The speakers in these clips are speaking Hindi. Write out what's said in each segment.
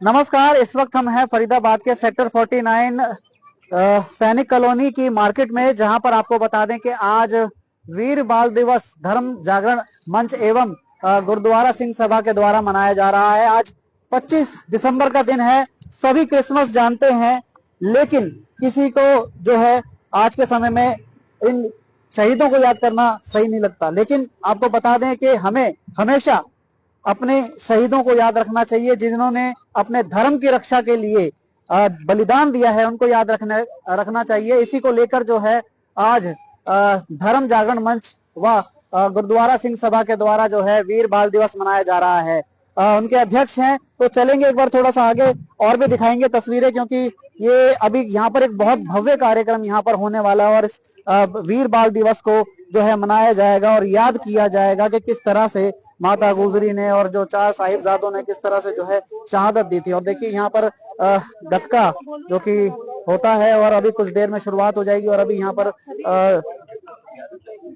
नमस्कार, इस वक्त हम हैं फरीदाबाद के सेक्टर 49 सैनिक कॉलोनी की मार्केट में, जहां पर आपको बता दें कि आज वीर बाल दिवस धर्म जागरण मंच एवं गुरुद्वारा सिंह सभा के द्वारा मनाया जा रहा है। आज 25 दिसंबर का दिन है। सभी क्रिसमस जानते हैं, लेकिन किसी को जो है आज के समय में इन शहीदों को याद करना सही नहीं लगता। लेकिन आपको बता दें कि हमें हमेशा अपने शहीदों को याद रखना चाहिए, जिन्होंने अपने धर्म की रक्षा के लिए बलिदान दिया है, उनको याद रखना चाहिए। इसी को लेकर जो है आज धर्म जागरण मंच व गुरुद्वारा सिंह सभा के द्वारा जो है वीर बाल दिवस मनाया जा रहा है। उनके अध्यक्ष हैं, तो चलेंगे एक बार थोड़ा सा आगे और भी दिखाएंगे तस्वीरें, क्योंकि ये अभी यहाँ पर एक बहुत भव्य कार्यक्रम यहाँ पर होने वाला है और इस वीर बाल दिवस को जो है मनाया जाएगा और याद किया जाएगा कि किस तरह से माता गुजरी ने और जो 4 साहिबजादों ने किस तरह से जो है शहादत दी थी। और देखिए यहाँ पर गतका जो कि होता है और अभी कुछ देर में शुरुआत हो जाएगी और अभी यहाँ पर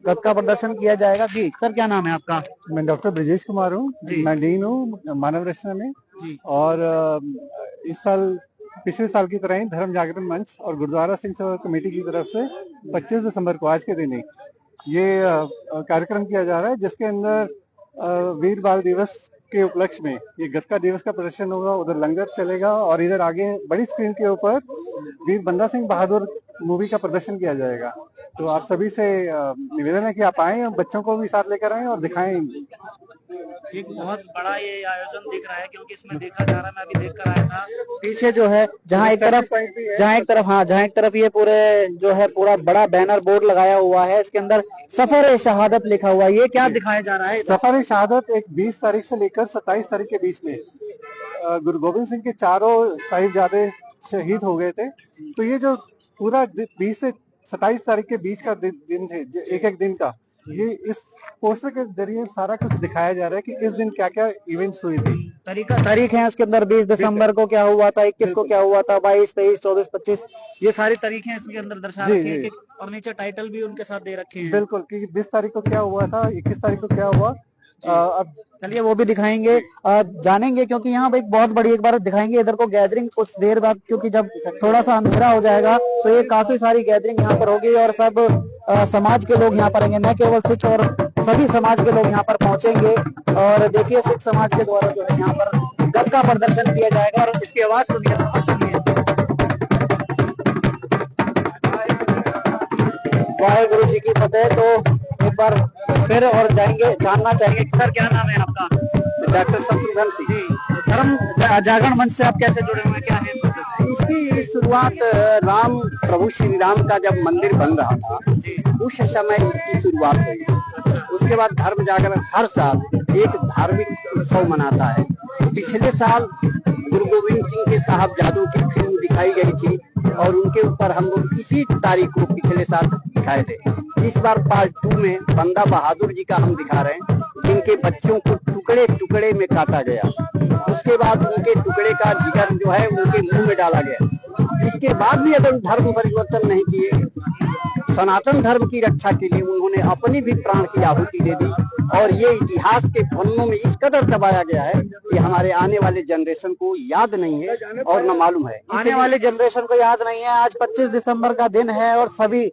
गतका प्रदर्शन किया जाएगा। जी सर, क्या नाम है आपका? मैं डॉक्टर ब्रजेश कुमार हूँ, मैं डीन हूँ मानव रचना में जी। और इस साल पिछले साल की तरह ही धर्म जागरण मंच और गुरुद्वारा सिंह सभा कमेटी की तरफ से 25 दिसंबर को आज के दिन ही ये कार्यक्रम किया जा रहा है, जिसके अंदर वीर बाल दिवस के उपलक्ष्य में ये गतका दिवस का प्रदर्शन होगा, उधर लंगर चलेगा और इधर आगे बड़ी स्क्रीन के ऊपर वीर बंदा सिंह बहादुर मूवी का प्रदर्शन किया जाएगा। तो आप सभी से निवेदन है कि आप आएं और बच्चों को भी साथ लेकर आएं और दिखाएं। एक बहुत बड़ा ये आयोजन दिख रहा है, क्योंकि इसमें देखा जा रहा है, मैं अभी देख कर आया था पीछे जो है जहाँ एक तरफ ये पूरे जो है पूरा बड़ा बैनर बोर्ड लगाया हुआ है, इसके अंदर सफर ए शहादत लिखा हुआ है। ये क्या दिखाया जा रहा है? सफर ए शहादत एक 20 तारीख से लेकर 27 तारीख के बीच में गुरु गोविंद सिंह के चारों साहिबजादे शहीद हो गए थे। तो ये जो पूरा 20 से 27 तारीख के बीच का दिन थे, एक दिन का, ये इस पोस्टर के जरिए सारा कुछ दिखाया जा रहा है कि इस दिन क्या क्या इवेंट्स हुई थी। तारीख है इसके अंदर, 20 दिसंबर को क्या हुआ था, 21 को क्या हुआ था, 22, 23, 24, 25, ये सारी तारीखें इसके अंदर दर्शा रखी है और नीचे टाइटल भी उनके साथ दे रखे हैं। बिल्कुल, कि 20 तारीख को क्या हुआ था, 21 तारीख को क्या हुआ। अब चलिए वो भी दिखाएंगे, जानेंगे, क्योंकि यहाँ एक बहुत बड़ी एक बार दिखाएंगे इधर को गैदरिंग कुछ देर बाद, क्योंकि जब थोड़ा सा अंधेरा हो जाएगा तो ये काफी सारी गैदरिंग यहाँ पर होगी और सब समाज के लोग यहाँ पर आएंगे, न केवल सिख और सभी समाज के लोग यहाँ पर पहुंचेंगे। और देखिए सिख समाज के द्वारा जो है यहाँ पर गतका प्रदर्शन किया जाएगा और इसकी आवाज सुनिए। वाहेगुरु जी की फतेह। तो एक बार फिर और जानना चाहेंगे सर, क्या नाम है आपका? डॉक्टर शत्रुघ्न सिंह जी। धर्म जागरण मंच से आप कैसे जुड़े हुए, क्या है? इसकी शुरुआत राम प्रभु श्री राम का जब मंदिर बन रहा था उस समय इसकी शुरुआत हुई। उसके बाद धर्म जागरण हर साल एक धार्मिक उत्सव मनाता है। पिछले साल गुरु गोविंद सिंह के साहबजादों की फिल्म दिखाई गई थी और उनके ऊपर हम लोग इसी तारीख को पिछले साल दिखाए थे। इस बार पार्ट 2 में बंदा बहादुर जी का हम दिखा रहे हैं, जिनके बच्चों को टुकड़े टुकड़े में काटा गया। उसके बाद उनके टुकड़े का जिगर जो है उनके मुंह में डाला गया। इसके बाद भी अगर धर्म परिवर्तन नहीं किए, सनातन धर्म की रक्षा के लिए उन्होंने अपनी भी प्राण की आहुति दे दी और ये इतिहास के पन्नों में इस कदर दबाया गया है कि हमारे आने वाले जनरेशन को याद नहीं है और न मालूम है। आने वाले जनरेशन को याद नहीं है। आज 25 दिसंबर का दिन है और सभी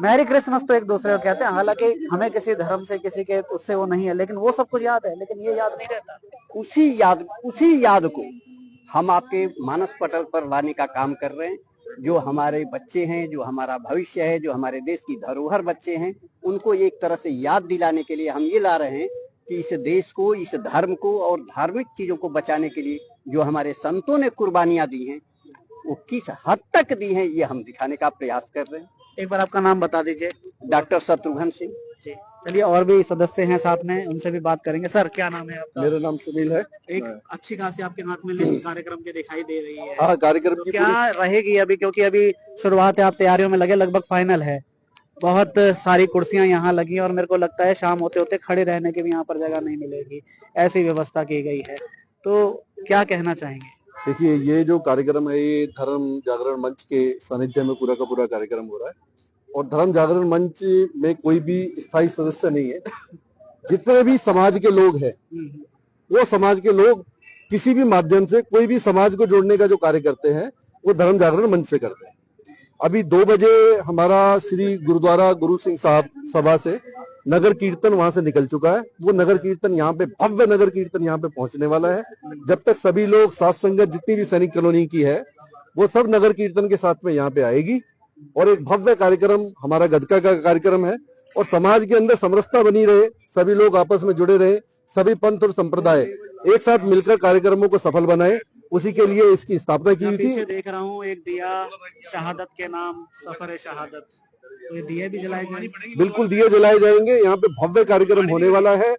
मैरी क्रिसमस तो एक दूसरे को कहते हैं, हालांकि हमें किसी धर्म से किसी के उससे वो नहीं है, लेकिन वो सब कुछ याद है, लेकिन ये याद नहीं रहता। उसी याद को हम आपके मानस पटल पर लाने का काम कर रहे हैं। जो हमारे बच्चे हैं, जो हमारा भविष्य है, जो हमारे देश की धरोहर बच्चे हैं, उनको एक तरह से याद दिलाने के लिए हम ये ला रहे हैं कि इस देश को, इस धर्म को और धार्मिक चीजों को बचाने के लिए जो हमारे संतों ने कुर्बानियां दी हैं वो किस हद तक दी हैं, ये हम दिखाने का प्रयास कर रहे हैं। एक बार आपका नाम बता दीजिए। डॉक्टर शत्रुघ्न सिंह जी। चलिए और भी सदस्य हैं साथ में, उनसे भी बात करेंगे। सर, क्या नाम है आपका? मेरा नाम सुनील है। एक अच्छी खासी आपके हाथ में लिस्ट कार्यक्रम की दिखाई दे रही है। हाँ, कार्यक्रम की क्या रहेगी अभी, क्योंकि अभी शुरुआत है, आप तैयारियों में लगे, लगभग फाइनल है। बहुत सारी कुर्सियां यहाँ लगी और मेरे को लगता है शाम होते होते खड़े रहने की भी यहाँ पर जगह नहीं मिलेगी, ऐसी व्यवस्था की गई है। तो क्या कहना चाहेंगे? देखिए, ये जो कार्यक्रम है ये धर्म जागरण मंच के सानिध्य में पूरा का पूरा कार्यक्रम हो रहा है और धर्म जागरण मंच में कोई भी स्थायी सदस्य नहीं है। जितने भी समाज के लोग हैं वो समाज के लोग किसी भी माध्यम से कोई भी समाज को जोड़ने का जो कार्य करते हैं वो धर्म जागरण मंच से करते हैं। अभी 2 बजे हमारा श्री गुरुद्वारा गुरु सिंह साहब सभा से नगर कीर्तन वहां से निकल चुका है। वो नगर कीर्तन यहाँ पे, भव्य नगर कीर्तन यहाँ पे पहुंचने वाला है। जब तक सभी लोग, साथ संगत जितनी भी सैनिक कॉलोनी की है, वो सब नगर कीर्तन के साथ में यहाँ पे आएगी और एक भव्य कार्यक्रम हमारा गदका का कार्यक्रम है। और समाज के अंदर समरसता बनी रहे, सभी लोग आपस में जुड़े रहे, सभी पंथ और संप्रदाय एक साथ मिलकर कार्यक्रमों को सफल बनाए, उसी के लिए इसकी स्थापना की हुई थी। पीछे देख रहा हूँ एक दिया शहादत के नाम, सफर ए शहादत, तो ये दिए भी जलाए जाएंगे। बिल्कुल दिए जलाए जाएंगे। यहाँ पे भव्य कार्यक्रम होने वाला है।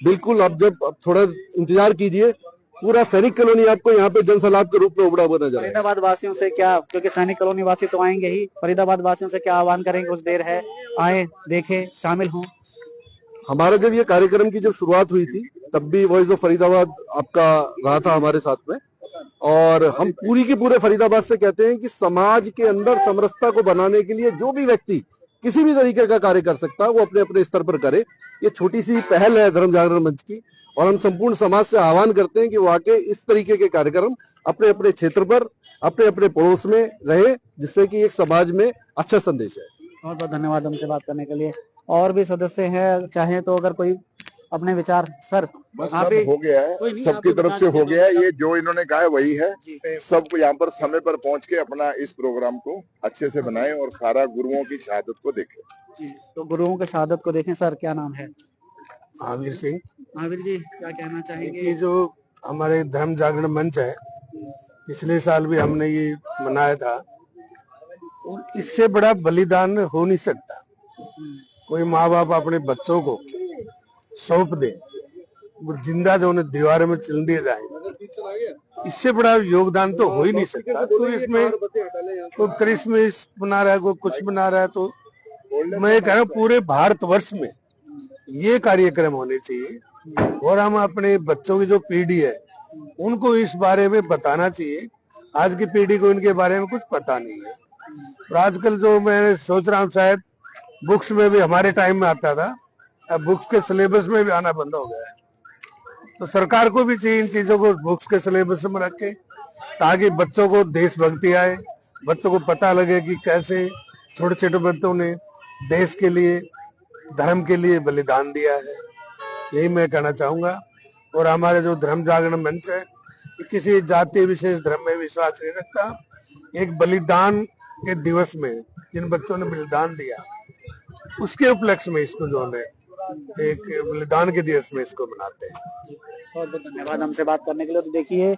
बिल्कुल अब थोड़ा इंतजार कीजिए, पूरा सैनिक कॉलोनी आपको यहाँ पे जनसलाब के रूप में उबड़ा हुआ नजर आएगा। फरीदाबाद वासियों से क्या, क्योंकि सैनिक कॉलोनी वासी तो आएंगे ही, फरीदाबाद वासियों से क्या आह्वान करेंगे? कुछ देर है, आए, देखें, शामिल हों। हमारा जब ये कार्यक्रम की जब शुरुआत हुई थी तब भी वॉइस ऑफ फरीदाबाद आपका रहा था हमारे साथ में, और हम पूरी की पूरे फरीदाबाद से कहते हैं कि समाज के अंदर समरसता को बनाने के लिए जो भी व्यक्ति किसी भी तरीके का कार्य कर सकता है वो अपने अपने स्तर पर करे। ये छोटी सी पहल है धर्म जागरण मंच की, और हम संपूर्ण समाज से आह्वान करते हैं कि वो आके इस तरीके के कार्यक्रम अपने अपने क्षेत्र पर, अपने अपने पड़ोस में रहे, जिससे कि एक समाज में अच्छा संदेश है। बहुत बहुत धन्यवाद हमसे बात करने के लिए। और भी सदस्य हैं, चाहे तो अगर कोई अपने विचार। सर बस आप सब हो गया है, सबकी तरफ से हो गया है। ये जो इन्होंने कहा है वही है। सब यहाँ पर समय पर पहुंच के अपना इस प्रोग्राम को अच्छे से बनाएं और सारा गुरुओं की शहादत को देखें। तो गुरुओं की शहादत को देखें। सर क्या नाम है? महावीर सिंह। महावीर जी क्या कहना चाहेंगे? ये जो हमारे धर्म जागरण मंच है, पिछले साल भी हमने ये मनाया था, और इससे बड़ा बलिदान हो नहीं सकता। कोई माँ बाप अपने बच्चों को सौंप दे, वो जिंदा जो उन्हें दीवार में चिन दिए जाए, इससे बड़ा योगदान तो हो ही नहीं सकता। तो इसमें कोई क्रिसमस बना रहा है, कोई कुछ बना रहा है, तो मैं कह रहा हूँ पूरे भारतवर्ष में ये कार्यक्रम होने चाहिए, और हम अपने बच्चों की जो पीढ़ी है उनको इस बारे में बताना चाहिए। आज की पीढ़ी को इनके बारे में कुछ पता नहीं है। और आजकल जो मैं सोच रहा हूँ, शायद बुक्स में भी हमारे टाइम में आता था, अब बुक्स के सिलेबस में भी आना बंद हो गया है। तो सरकार को भी चाहिए इन चीजों को बुक्स के सिलेबस में रखे, ताकि बच्चों को देशभक्ति आए, बच्चों को पता लगे कि कैसे छोटे छोटे बच्चों ने देश के लिए, धर्म के लिए बलिदान दिया है। यही मैं कहना चाहूंगा। और हमारे जो धर्म जागरण मंच है, किसी जाति विशेष धर्म में विश्वास नहीं रखता। एक बलिदान के दिवस में जिन बच्चों ने बलिदान दिया, उसके उपलक्ष्य में इसको जो है एक बलिदान के दिवस में इसको मनाते हैं। बहुत बहुत धन्यवाद हमसे बात करने के लिए। तो देखिए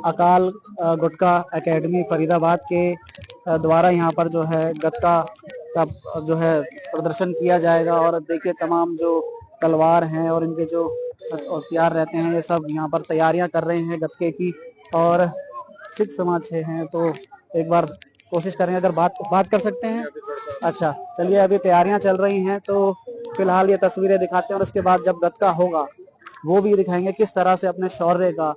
अकाल गुटका एकेडमी फरीदाबाद के द्वारा यहाँ पर जो है गतका का जो है प्रदर्शन किया जाएगा। और देखिए तमाम जो तलवार हैं और इनके जो हथियार रहते हैं, ये सब यहाँ पर तैयारियां कर रहे हैं गतके की। और सिख समाज से हैं, तो एक बार कोशिश करें अगर बात कर सकते हैं। अच्छा चलिए, अभी तैयारियां चल रही हैं, तो फिलहाल ये तस्वीरें दिखाते हैं, और उसके बाद जब गतका होगा वो भी दिखाएंगे किस तरह से अपने शौर्य का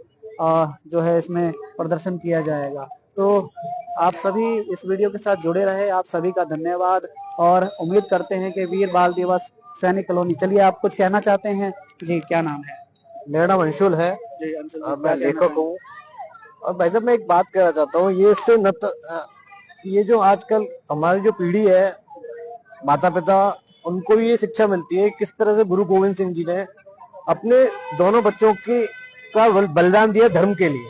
जो है इसमें प्रदर्शन किया जाएगा। तो आप सभी इस वीडियो के साथ जुड़े रहे, आप सभी का धन्यवाद, और उम्मीद करते हैं कि वीर बाल दिवस सैनिक कॉलोनी। चलिए आप कुछ कहना चाहते हैं जी? क्या नाम है? मेरा नाम अंशुल है जी अंशुल, मैं लेखक हूँ। और भाई साहब मैं एक बात कहना चाहता हूँ, ये इससे ये जो आजकल हमारी जो पीढ़ी है, माता पिता, उनको भी ये शिक्षा मिलती है किस तरह से गुरु गोविंद सिंह जी ने अपने दोनों बच्चों का बलिदान दिया धर्म के लिए।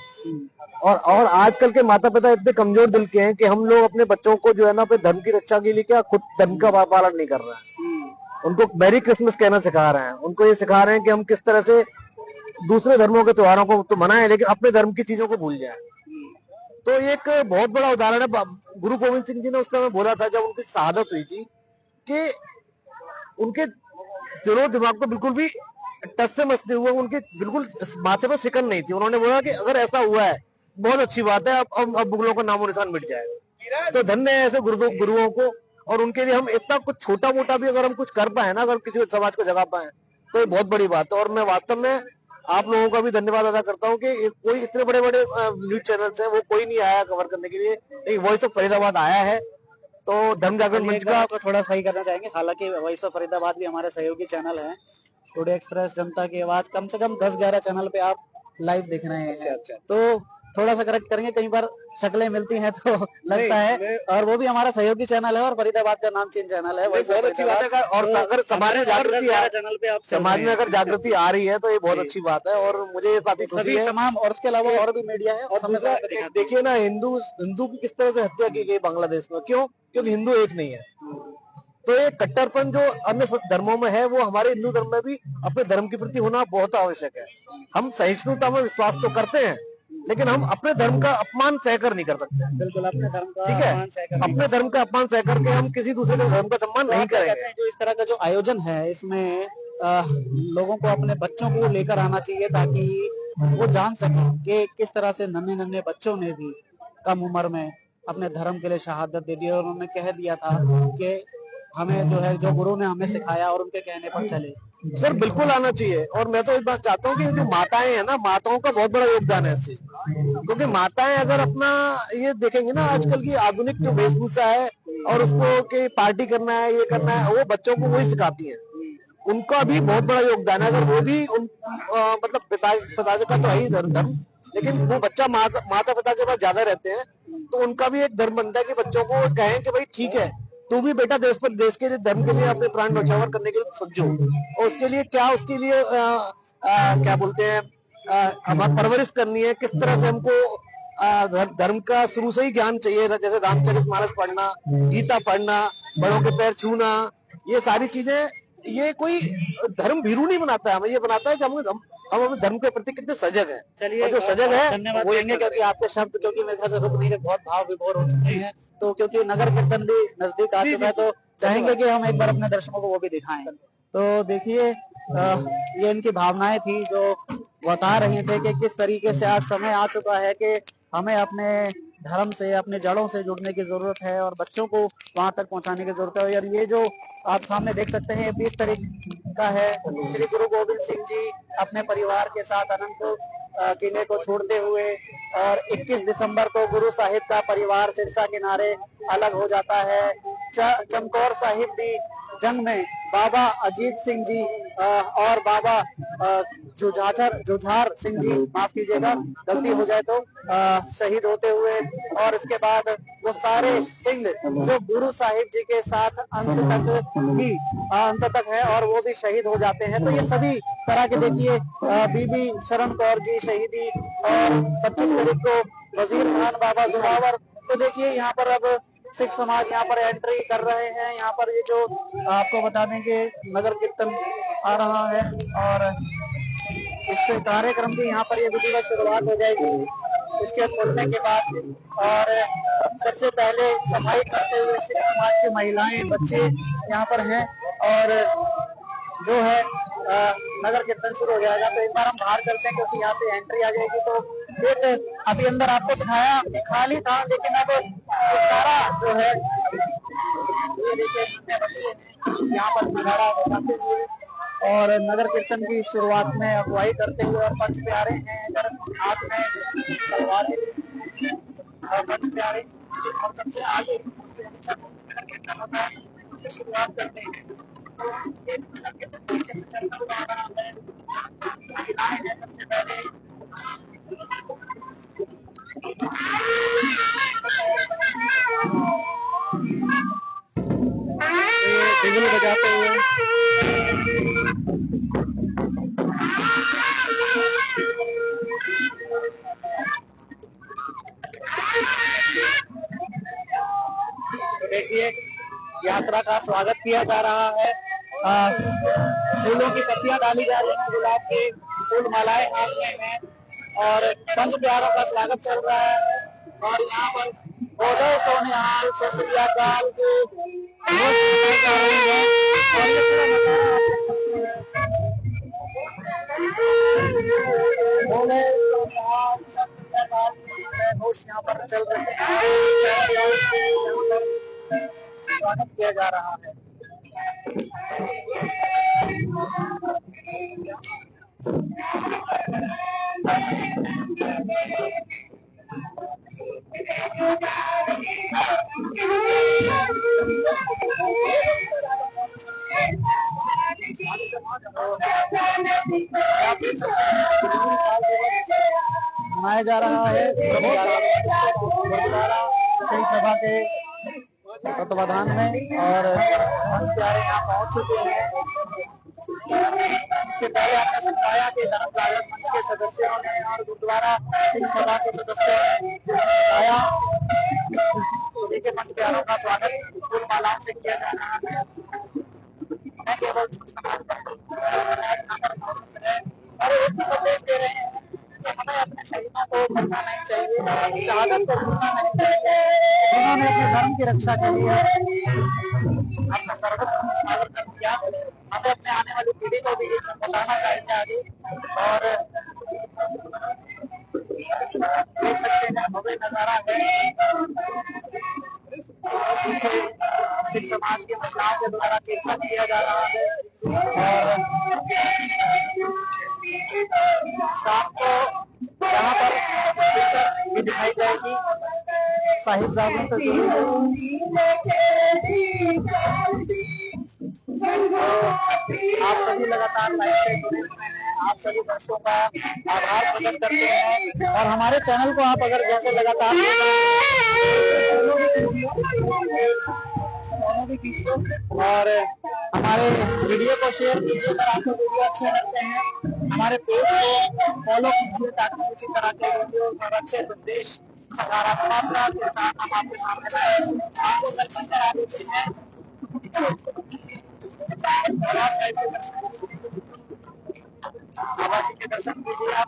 और आजकल के माता पिता इतने कमजोर दिल के हैं कि हम लोग अपने बच्चों को जो है ना अपने धर्म की रक्षा के लिए क्या खुद धर्म का पालन नहीं कर रहे हैं। उनको मैरी क्रिसमस कहना सिखा रहे हैं, उनको ये सिखा रहे हैं कि हम किस तरह से दूसरे धर्मों के त्योहारों को तो मनाएं, लेकिन अपने धर्म की चीजों को भूल जाए। तो एक बहुत बड़ा उदाहरण है, गुरु गोविंद सिंह जी ने उस समय बोला था जब उनकी शहादत हुई थी कि उनके दिलो दिमाग को बिल्कुल भी टच से मस नहीं हुआ, उनके बिल्कुल माथे पे सिकन नहीं थी। उन्होंने बोला कि अगर ऐसा हुआ है बहुत अच्छी बात है, अब मुगलों का नामो निशान मिट जाएगा। तो धन्य है ऐसे गुरुओं को, और उनके लिए हम इतना कुछ छोटा मोटा भी अगर हम कुछ कर पाए ना, अगर किसी समाज को जगा पाए, तो ये बहुत बड़ी बात है। और मैं वास्तव में आप लोगों का भी धन्यवाद अदा करता हूँ कि कोई इतने बड़े बड़े न्यूज चैनल्स हैं, वो कोई नहीं आया कवर करने के लिए, लेकिन वॉइस ऑफ फरीदाबाद आया है। तो धर्म जागरण मंच का आपको थोड़ा सही करना चाहेंगे, हालांकि वॉइस ऑफ फरीदाबाद भी हमारे सहयोगी चैनल है। टुडे एक्सप्रेस, जनता की आवाज, कम से कम 10-11 चैनल पे आप लाइव देख रहे हैं। अच्छा। तो थोड़ा सा करेक्ट करेंगे, कई बार शक्लें मिलती हैं तो लगता है। और वो भी हमारा सहयोगी चैनल है और फरीदाबाद का नामचीन चैनल है। बहुत अच्छी बात है। और अगर समाज में जागृति चैनल पे आप समाज में अगर जागृति आ रही है तो ये बहुत अच्छी बात है और मुझे ये काफी खुशी है। तमाम और उसके अलावा और भी मीडिया है। और दूसरा देखिए ना, हिंदू की किस तरह से हत्या की गई बांग्लादेश में। क्यों? क्योंकि हिंदू एक नहीं है। तो ये कट्टरपन जो अन्य धर्मों में है वो हमारे हिंदू धर्म में भी अपने धर्म के प्रति होना बहुत आवश्यक है। हम सहिष्णुता में विश्वास तो करते हैं, लेकिन हम अपने धर्म का अपमान सहकर नहीं कर सकते। बिल्कुल, अपने धर्म का ठीक है, अपने धर्म का अपमान सह करके हम किसी दूसरे के धर्म का सम्मान नहीं करेंगे। जो इस तरह का जो आयोजन है इसमें लोगों को अपने बच्चों को लेकर आना चाहिए ताकि वो जान सके कि किस तरह से नन्हे नन्हे बच्चों ने भी कम उम्र में अपने धर्म के लिए शहादत दे दी और उन्होंने कह दिया था कि हमें जो है, जो गुरु ने हमें सिखाया और उनके कहने पर चले। सर बिल्कुल आना चाहिए। और मैं तो इस बात चाहता हूँ कि जो माताएं हैं ना, माताओं का बहुत बड़ा योगदान है इस चीज, क्योंकि माताएं अगर अपना ये देखेंगे ना, आजकल की आधुनिक जो वेशभूषा है और उसको कि पार्टी करना है, ये करना है, वो बच्चों को वही सिखाती है। उनका भी बहुत बड़ा योगदान है। अगर वो भी मतलब पिता का तो है ही धर्म, लेकिन वो बच्चा माता पिता के पास ज्यादा रहते हैं तो उनका भी एक धर्म बनता है कि बच्चों को कहें कि भाई ठीक है, तू भी बेटा देश के लिए, धर्म के लिए अपने प्राण न्यौछावर करने के लिए सज्जो। और उसके लिए क्या, उसके लिए क्या बोलते हैं, हमारी परवरिश करनी है, किस तरह से हमको धर्म का शुरू से ही ज्ञान चाहिए। जैसे रामचरितमानस पढ़ना, गीता पढ़ना, बड़ों के पैर छूना, ये सारी चीजें, ये कोई धर्म भीरू नहीं बनाता है, हमें ये बनाता है कि हम अपने धर्म के प्रति कितने सजग हैं। चलिए, जो सजग है धन्यवाद वो देंगे क्योंकि आपके शब्द, क्योंकि मेरे ख्याल से रुक नहीं रहे, बहुत भाव विभोर हो चुके हैं। तो क्योंकि नगर कीर्तन भी नजदीक आ चुका है तो चाहेंगे कि हम एक बार अपने दर्शकों को वो भी दिखाएं। तो देखिए, ये इनकी भावनाएं थी जो बता रही थे कि किस तरीके से आज समय आ चुका है कि हमें अपने धर्म से, अपने जड़ों से जुड़ने की जरूरत है और बच्चों को वहां तक पहुंचाने की जरूरत है। और ये जो आप सामने देख सकते हैं 20 तारीख का है, श्री गुरु गोविंद सिंह जी अपने परिवार के साथ अनंतपुर किले को छोड़ते हुए, और 21 दिसंबर को गुरु साहिब का परिवार सिरसा किनारे अलग हो जाता है। चमकौर साहिब भी जंग में बाबा अजीत सिंह जी और बाबा जुझार सिंह जी, माफ कीजिएगा गलती हो जाए तो, शहीद होते हुए। और इसके बाद वो सारे सिंह जो गुरु साहिब जी के साथ अंत तक है और वो भी शहीद हो जाते हैं। तो ये सभी तरह के देखिए, बीबी शरण कौर जी शहीदी, और 25 तारीख को वजीर खान बाबा जोरावर। तो देखिए यहाँ पर अब सिख समाज यहाँ पर एंट्री कर रहे हैं। यहाँ पर ये जो आपको बता दें कि नगर कीर्तन आ रहा है और इस कार्यक्रम की यहाँ पर ये विधिवत शुरुआत हो जाएगी इसके खुलने के बाद। और सबसे पहले सफाई करते हुए सिख समाज की महिलाएं, बच्चे यहाँ पर हैं और जो है नगर कीर्तन शुरू हो जाएगा। तो एक बार हम बाहर चलते हैं क्योंकि यहाँ से एंट्री आ जाएगी। तो एक अभी अंदर आपको दिखाया खाली था, लेकिन अब सारा जो है ये देखिए बच्चे यहाँ पर नजारा बनाते हुए और नगर कीर्तन की शुरुआत में अगुवाई करते हुए, और पंच प्यारे हैं इधर हाथ में तलवारें और पंच प्यारे और सबसे आगे नगर कीर्तन होता है, उसकी शुरुआत करते हैं। नगर कीर्तन पीछे से चलता हुआ आ रहा है, महिलाएं हैं सबसे पहले बिगुल बजाते हुए देखिए यात्रा का स्वागत किया जा रहा है। फूलों की पत्तियां डाली जा रही हैं, गुलाब के फूल मालाएं हाथ में हैं और पंच प्यारों का स्वागत चल रहा है। और यहाँ पर बोले सोनिहाल से श्री अकाल के बोले सोनिहाल घोष यहाँ पर चल रहे हैं, स्वागत किया जा रहा है। जा रहा है गुरुद्वारा सिंह सभा के तत्वाधान में और मंच प्यारे यहाँ पहुंच चुके हैं। इससे पहले आपने सुनाया कि धर्म जागरण मंच के सदस्यों ने और गुरुद्वारा सिंह सभा के सदस्यों ने बताया उसी के मंच प्यारों का स्वागत फूल मालाओं से किया जा रहा है। मैं केवल और एक ही संदेश दे रहे हैं कि हमें अपने शहीदों को भूलना नहीं चाहिए, शहादत को भूलना नहीं चाहिए। उन्होंने अपने धर्म की रक्षा के लिए अपना सर्वस्व न्यौछावर कर दिया। हमें अपने आने वाली पीढ़ी को भी ये सब बताना चाहिए आगे। और देख सकते हैं भव्य नजारा है, सिख समाज की महिलाओं के द्वारा कीर्तन किया जा रहा है। और शाम को यहाँ पर पिक्चर भी दिखाई जाएगी साहिब जादों से जुड़ी। आप सभी लगातार लाइव से जुड़े हुए हैं, आप सभी दर्शकों का आभार प्रकट करते हैं। और हमारे चैनल को आप अगर जैसे लगातार और हमारे वीडियो को शेयर कीजिए अगर आपको वीडियो अच्छे लगते हैं। हमारे पेज को फॉलो कीजिए ताकि इसी तरह के वीडियो और अच्छे संदेश सकारात्मकता के साथ हम आपके सामने लाएं। आपको दर्शन करा देते हैं बाबा जी के दर्शन कीजिए आप।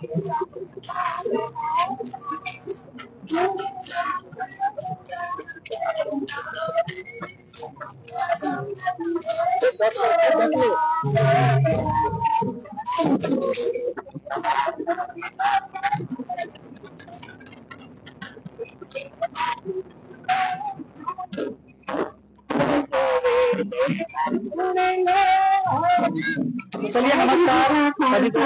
चलिए नमस्कार सभी को।